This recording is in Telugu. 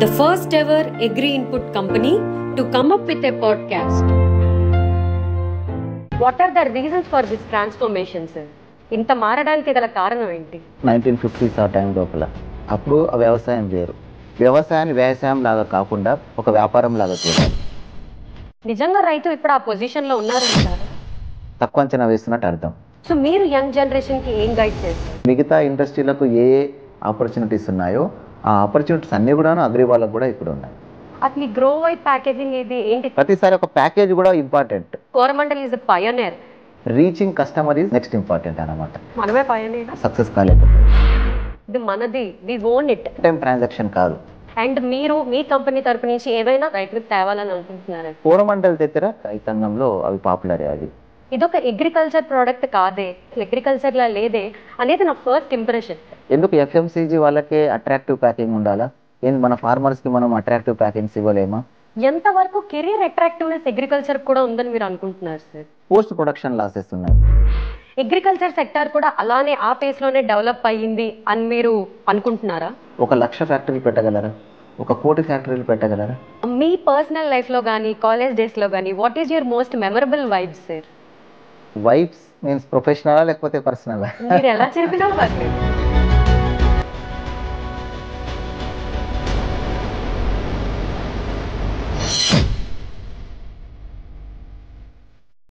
the first ever agri input company to come up with a podcast. What are the reasons for this transformation, sir? ఇంత మారడానికి గల కారణం ఏంటి? 1950s ఆ టైం లోపల అప్పుడు వ్యవసాయం వేరు. వ్యవసాయాన్ని వ్యవసాయం లాగా కాకుండా ఒక వ్యాపారం లాగా చూడాలి. నిజంగా రైతు ఇప్పుడు ఆ పొజిషన్ లో ఉన్నారంటారు? తక్కువ అంచనా వేస్తున్నట్టు అర్థం. సో మీరు యంగ్ జనరేషన్ కి ఏం గైడ్ చేస్తారు? మిగతా ఇండస్ట్రీలకు ఏ ఆపర్చునిటీస్ ఉన్నాయో ఆ ఆపర్చునిటీస్ అన్ని కూడా అగ్రి వాళ్ళకు కూడా ఇప్పుడు ఉన్నాయి. అసలు గ్రో వైట్ ప్యాకేజింగ్ ఇది ఏంటి? ప్రతిసారి ఒక ప్యాకేజ్ కూడా important. Coromandel is pioneer. Reaching customer is next important అన్నమాట. మనమే పయోనియర్. సక్సెస్ కాలేదు. ఇది మనది, we own it. Time transaction కాదు. అండ్ మీరు మీ కంపెనీ తరపు నుంచి ఏదైనా రైతులకు తేవాలని అనుకుంటున్నారు? కోరమండల్ దగ్గర రైతాంగంలో అవి పాపులర్. అది ఇదొక అగ్రికల్చర్ ప్రోడక్ట్ కాదే, అగ్రికల్చర్ లా లేదే అనేది నా ఫస్ట్ ఇంప్రెషన్. ఎందుకు ఎఫ్ఎంసీజీ వాళ్ళకే అట్రాక్టివ్ ప్యాకింగ్ ఉండాలా? ఏంది మన ఫార్మర్స్ కి మనం అట్రాక్టివ్ ప్యాకింగ్స్ ఇవ్వలేమా? ఎంతవరకు కెరీర్ అట్రాక్టివ్నెస్ అగ్రికల్చర్ కూడా ఉందని మీరు అనుకుంటున్నారు సార్? పోస్ట్ ప్రొడక్షన్ లాసెస్ ఉన్నాయి. అగ్రికల్చర్ సెక్టార్ కూడా అలానే ఆ ఫేస్ లోనే డెవలప్ అయ్యింది అని మీరు అనుకుంటున్నారా? 1,00,000 ఫ్యాక్టరీలు పెట్టగలరా? 1 కోటి ఫ్యాక్టరీలు పెట్టగలరా? మీ పర్సనల్ లైఫ్ లో కానీ కాలేజ్ డేస్ లో కానీ what is your most memorable vibes sir? Vibes means ప్రొఫెషనలా లేకపోతే పర్సనలా? మీరు ఎలా చెప్పినా పర్లేదు.